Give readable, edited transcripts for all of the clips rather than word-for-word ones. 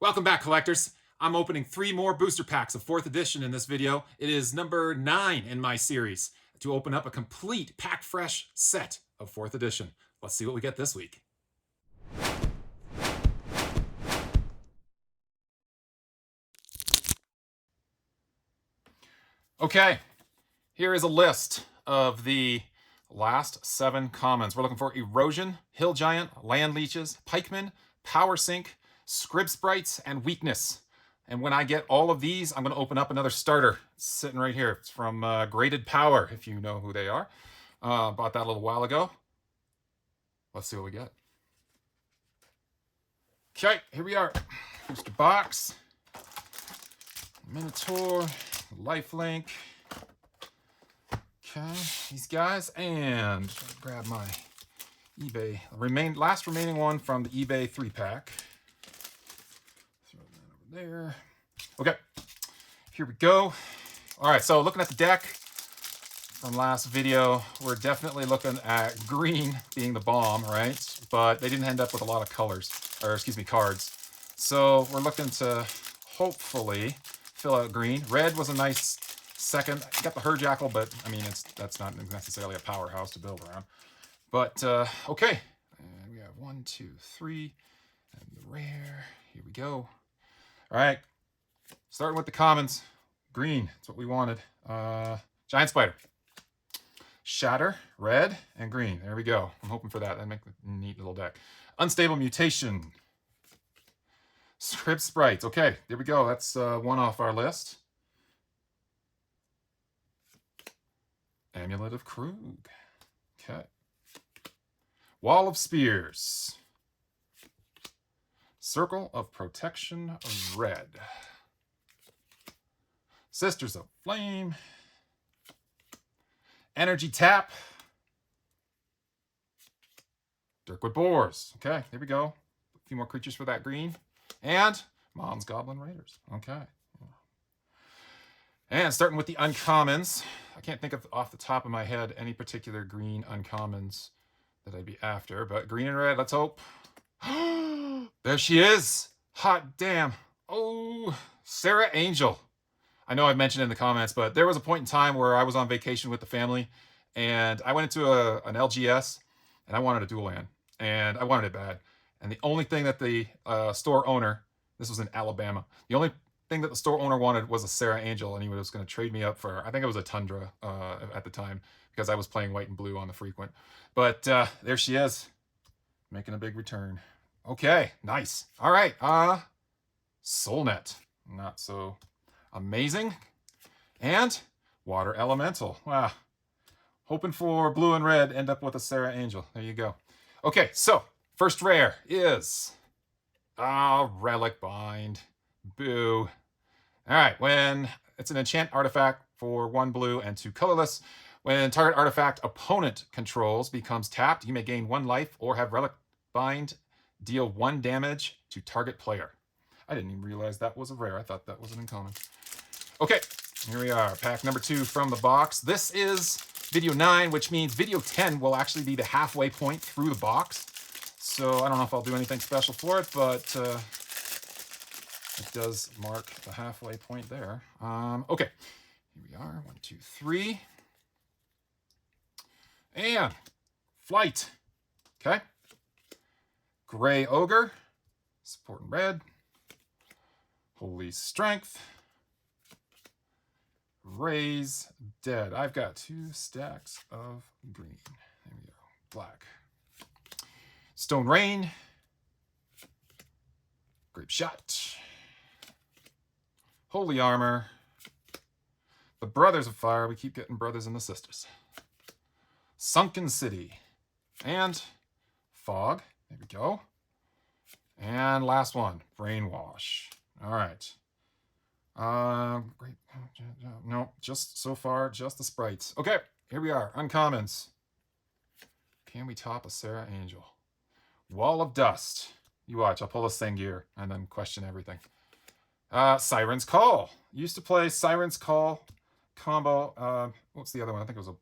Welcome back, collectors. I'm opening 3 more booster packs of 4th edition in this video. It is number 9 in my series to open up a complete pack fresh set of 4th edition. Let's see what we get this week. Okay, here is a list of the last 7 commons. We're looking for Erosion, Hill Giant, Land Leeches, Pikemen, Power Sink, Scrib Sprites, and Weakness. And when I get all of these, I'm going to open up another starter. It's sitting right here. It's from Graded Power, if you know who they are. Bought that a little while ago. Let's see what we get. Okay, here we are. Booster box. Minotaur, Lifelink. Okay, these guys, and grab my eBay last remaining one from the eBay 3-pack. Throw that over there. Okay, here we go. All right, so looking at the deck from last video, we're definitely looking at green being the bomb, right? But they didn't end up with a lot of colors, or excuse me, cards. So we're looking to hopefully fill out green. Red was a nice second. I got the Herjackal, but I mean, that's not necessarily a powerhouse to build around. But okay, and we have 1, 2, 3, and the rare. Here we go. All right, starting with the commons. Green, that's what we wanted. Giant Spider. Shatter, red, and green. There we go. I'm hoping for that. That'd make a neat little deck. Unstable Mutation. Scrib Sprites. Okay, there we go. That's one off our list. Amulet of Krug. Okay. Wall of Spears. Circle of Protection, red. Sisters of Flame. Energy Tap. Dirkwood Boars. Okay, here we go. A few more creatures for that green. And Mom's Goblin Raiders. Okay. And starting with the uncommons. I can't think of off the top of my head any particular green uncommons that I'd be after, but green and red, let's hope. There she is. Hot damn. Oh, Sarah Angel. I know I've mentioned it in the comments, but there was a point in time where I was on vacation with the family, and I went into an LGS, and I wanted a dual land, and I wanted it bad. And the only thing that the store owner, this was in Alabama, the only thing that the store owner wanted was a Sarah Angel, and he was going to trade me up for, I think it was a Tundra at the time, because I was playing white and blue on the frequent. But there she is, making a big return. Okay, nice. All right, Soulnet. Not so amazing. And Water Elemental. Wow. Hoping for blue and red, end up with a Sarah Angel. There you go. Okay, so first rare is Relic Bind. Boo. All right, when it's an enchant artifact for 1 blue and 2 colorless, when target artifact opponent controls becomes tapped, you may gain 1 life or have Relic Bind deal 1 damage to target player. I didn't even realize that was a rare. I thought that was an uncommon. Okay, here we are. Pack number 2 from the box. This is video 9, which means video 10 will actually be the halfway point through the box. So I don't know if I'll do anything special for it, but it does mark the halfway point there. Okay, here we are. 1, 2, 3. And Flight. Okay. Gray Ogre. Support in red. Holy Strength. Raise Dead. I've got 2 stacks of green. There we go. Black. Stone Rain. Grape Shot. Holy Armor. The Brothers of Fire. We keep getting brothers and the sisters. Sunken City. And Fog. There we go. And last one. Brainwash. All right. Great. No, just so far, just the sprites. Okay, here we are. Uncommons. Can we top a Sarah Angel? Wall of Dust. You watch. I'll pull a Sengir and then question everything. Siren's Call. Used to play Siren's Call combo. What's the other one? I think it was a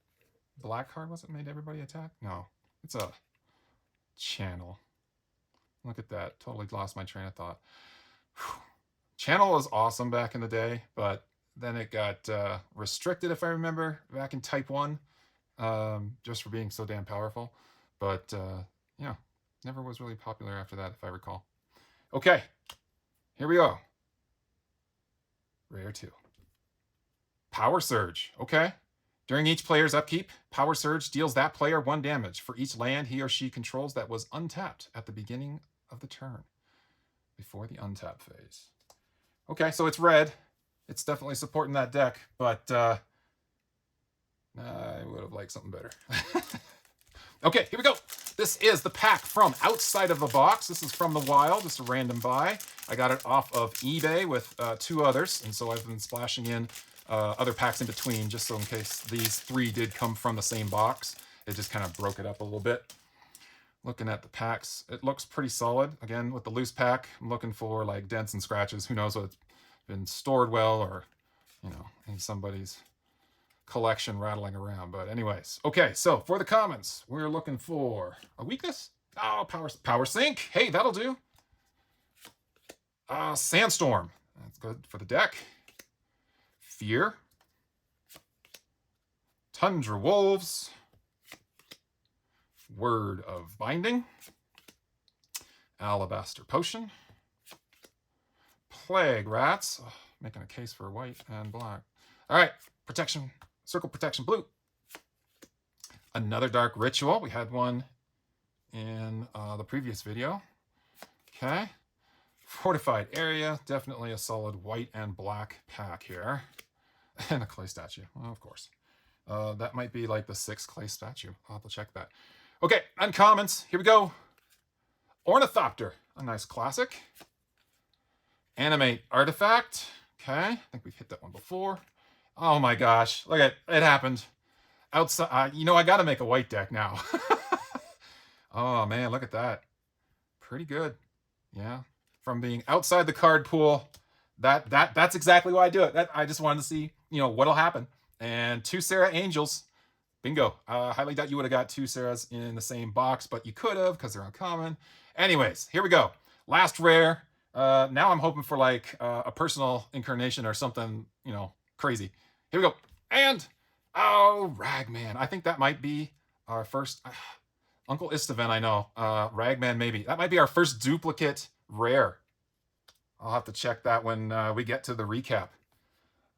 black card. Was it made everybody attack? No, it's a channel. Look at that. Totally lost my train of thought. channel was awesome back in the day, but then it got restricted, if I remember, back in Type 1, just for being so damn powerful. But yeah, never was really popular after that, if I recall. Okay, here we go. Rare 2. Power Surge. Okay. During each player's upkeep, Power Surge deals that player 1 damage for each land he or she controls that was untapped at the beginning of the turn, before the untap phase. Okay, so it's red. It's definitely supporting that deck, but I would have liked something better. Okay, here we go. This is the pack from outside of the box. This is from the wild, just a random buy. I got it off of eBay with 2 others, and so I've been splashing in other packs in between, just so in case these 3 did come from the same box. It just kind of broke it up a little bit. Looking at the packs, it looks pretty solid. Again, with the loose pack, I'm looking for like dents and scratches. Who knows what it's been stored well, or, you know, in somebody's collection rattling around. But anyways, okay, so for the commons, we're looking for a weakness. Oh, power sink. Hey, that'll do. Sandstorm. That's good for the deck. Fear. Tundra Wolves. Word of Binding. Alabaster Potion. Plague Rats. Oh, making a case for white and black. All right, Protection. Circle Protection Blue. Another Dark Ritual. We had one in the previous video. Okay. Fortified Area. Definitely a solid white and black pack here. And a clay statue. Well, of course. That might be like the 6th clay statue. I'll have to check that. Okay, uncommons. Here we go. Ornithopter. A nice classic. Animate Artifact. Okay. I think we've hit that one before. Oh my gosh. Look at it. It happened. Outside. You know, I got to make a white deck now. Oh man, look at that. Pretty good. Yeah. From being outside the card pool, that's exactly why I do it. I just wanted to see, you know, what'll happen. And 2 Serra Angels. Bingo. Highly doubt you would have got 2 Serras in the same box, but you could have because they're uncommon. Anyways, here we go. Last rare. Now I'm hoping for like a personal incarnation or something, you know, crazy. Here we go. And, oh, Ragman. I think that might be our first... Uncle Istavan, I know. Ragman, maybe. That might be our first duplicate rare. I'll have to check that when we get to the recap.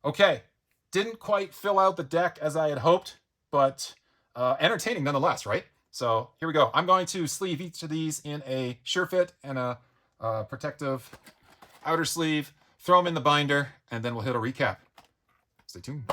Okay. Didn't quite fill out the deck as I had hoped, but entertaining nonetheless, right? So here we go. I'm going to sleeve each of these in a sure fit and a protective outer sleeve, throw them in the binder, and then we'll hit a recap. Stay tuned.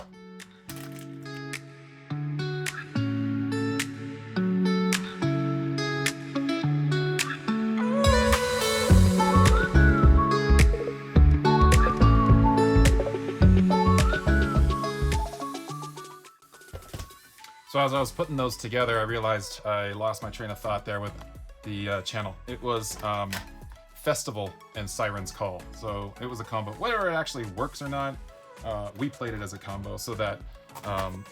So as I was putting those together, I realized I lost my train of thought there with the channel. It was Festival and Siren's Call. So it was a combo. Whether it actually works or not, we played it as a combo so that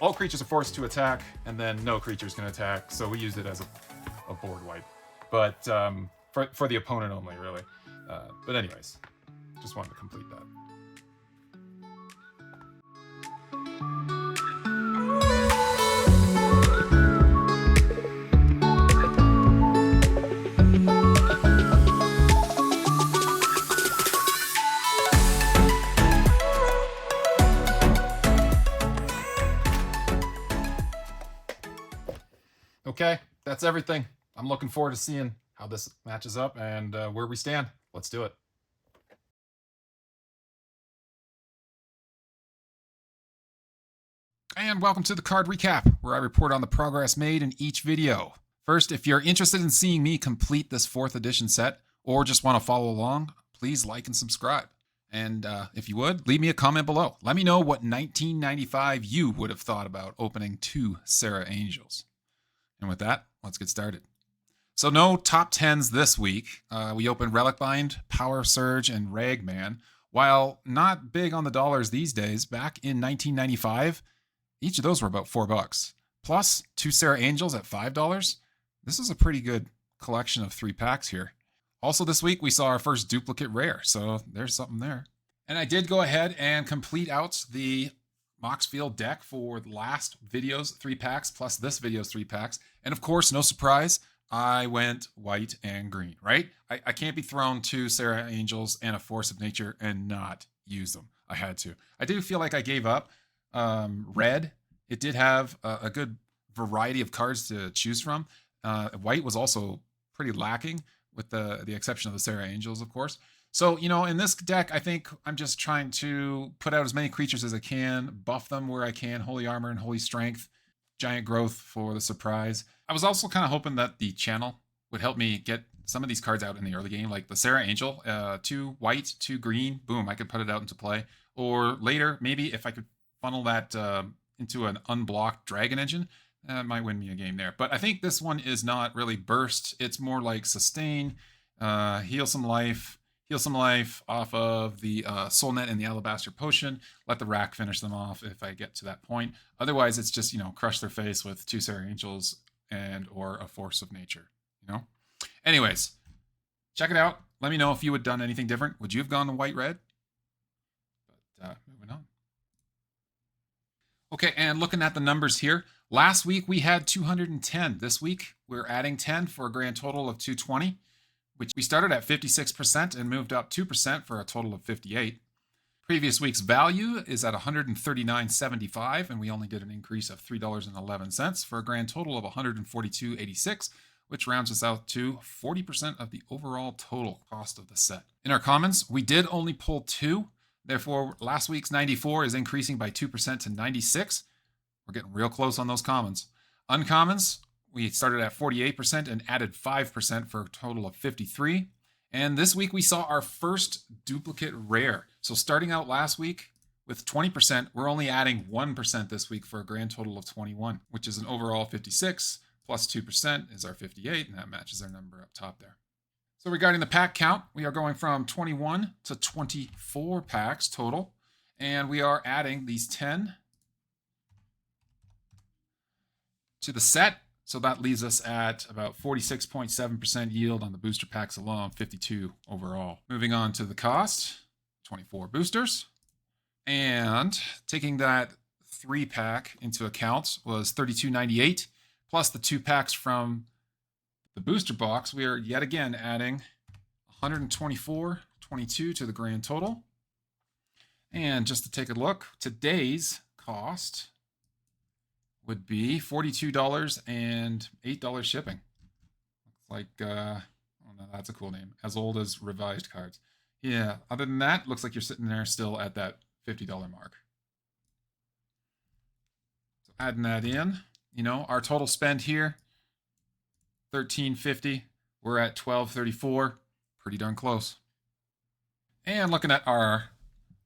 all creatures are forced to attack and then no creatures can attack. So we used it as a board wipe. But for the opponent only, really. But anyways, just wanted to complete that. Okay, that's everything. I'm looking forward to seeing how this matches up and where we stand. Let's do it. And welcome to the card recap, where I report on the progress made in each video. First, if you're interested in seeing me complete this 4th edition set, or just want to follow along, please like and subscribe. And if you would, leave me a comment below. Let me know what 1995 you would have thought about opening 2 Serra Angels. And with that, let's get started. So no top 10s this week. We opened Relic Bind, Power Surge, and Ragman. While not big on the dollars these days, back in 1995, each of those were about $4. Plus 2 Serra Angels at $5. This is a pretty good collection of 3 packs here. Also this week, we saw our first duplicate rare, so there's something there. And I did go ahead and complete out the Moxfield deck for the last video's 3-packs plus this video's 3-packs. And of course, no surprise, I went white and green, right? I can't be thrown 2 Sarah Angels and a Force of Nature and not use them. I had to. I do feel like I gave up red. It did have a good variety of cards to choose from. White was also pretty lacking, with the exception of the Sarah Angels, of course. So, you know, in this deck, I think I'm just trying to put out as many creatures as I can, buff them where I can, Holy Armor and Holy Strength, Giant Growth for the surprise. I was also kind of hoping that the channel would help me get some of these cards out in the early game, like the Sarah Angel, 2 white, 2 green, boom, I could put it out into play. Or later, maybe if I could funnel that into an unblocked Dragon Engine, that might win me a game there. But I think this one is not really burst. It's more like sustain, heal some life off of the Soul Net and the Alabaster Potion. Let the rack finish them off if I get to that point. Otherwise, it's just, you know, crush their face with 2 Sarah Angels and or a Force of Nature, you know? Anyways, check it out. Let me know if you had done anything different. Would you have gone to white-red? But moving on. Okay, and looking at the numbers here, last week we had 210. This week we're adding 10 for a grand total of 220, which we started at 56% and moved up 2% for a total of 58. Previous week's value is at $139.75, and we only did an increase of $3.11 for a grand total of $142.86, which rounds us out to 40% of the overall total cost of the set. In our commons, we did only pull 2. Therefore, last week's 94 is increasing by 2% to 96. We're getting real close on those commons. Uncommons, we started at 48% and added 5% for a total of 53. And this week we saw our first duplicate rare. So starting out last week with 20%, we're only adding 1% this week for a grand total of 21, which is an overall 56, plus 2% is our 58, and that matches our number up top there. So regarding the pack count, we are going from 21 to 24 packs total, and we are adding these 10 to the set. So that leaves us at about 46.7% yield on the booster packs alone, 52 overall. Moving on to the cost, 24 boosters. And taking that 3-pack into account was $32.98, plus the 2 packs from the booster box. We are yet again adding $124.22 to the grand total. And just to take a look, today's cost would be $42 and $8 shipping. Looks like, oh no, that's a cool name. As Old as Revised Cards. Yeah, other than that, looks like you're sitting there still at that $50 mark. So adding that in, you know, our total spend here, $13.50. We're at $12.34. Pretty darn close. And looking at our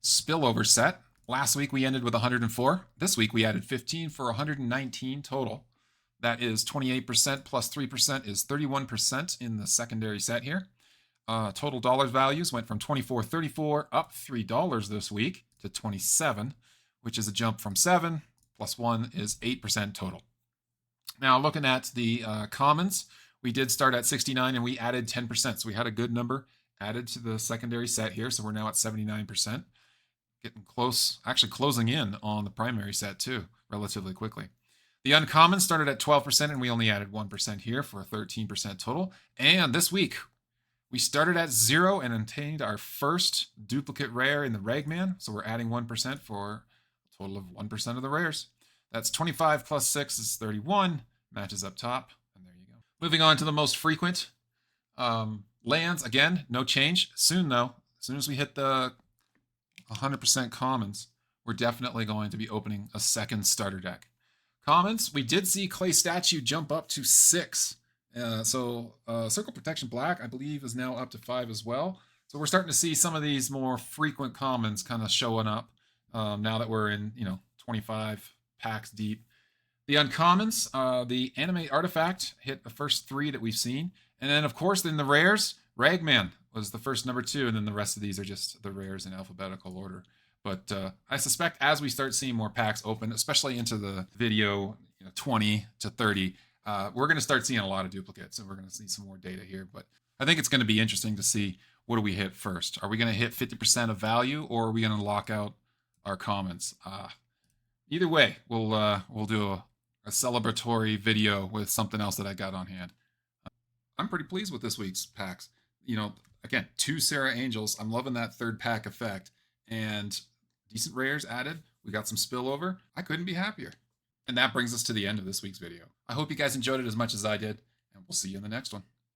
spillover set, last week we ended with 104. This week we added 15 for 119 total. That is 28% plus 3% is 31% in the secondary set here. Total dollars values went from $24.34 up $3 this week to $27, which is a jump from 7 plus 1 is 8% total. Now looking at the commons, we did start at 69 and we added 10%. So we had a good number added to the secondary set here. So we're now at 79%. Getting close, actually closing in on the primary set too, relatively quickly. The uncommon started at 12% and we only added 1% here for a 13% total. And this week, we started at 0 and obtained our first duplicate rare in the Ragman. So we're adding 1% for a total of 1% of the rares. That's 25 plus 6 is 31, matches up top, and there you go. Moving on to the most frequent lands. Again, no change. Soon though, as soon as we hit the 100% commons, we're definitely going to be opening a second starter deck. Commons, we did see Clay Statue jump up to 6. Circle Protection Black, I believe, is now up to 5 as well. So we're starting to see some of these more frequent commons kind of showing up now that we're in, 25 packs deep. The uncommons, the Animate Artifact hit the first 3 that we've seen. And then, of course, in the rares, Ragman was the first number 2, and then the rest of these are just the rares in alphabetical order. But I suspect as we start seeing more packs open, especially into the video 20 to 30, we're going to start seeing a lot of duplicates, and we're going to see some more data here. But I think it's going to be interesting to see what do we hit first? Are we going to hit 50% of value, or are we going to lock out our commons? Either way, we'll do a celebratory video with something else that I got on hand. I'm pretty pleased with this week's packs. You know, again, 2 Sarah Angels. I'm loving that third pack effect, and decent rares added. We got some spillover. I couldn't be happier. And that brings us to the end of this week's video. I hope you guys enjoyed it as much as I did, and we'll see you in the next one.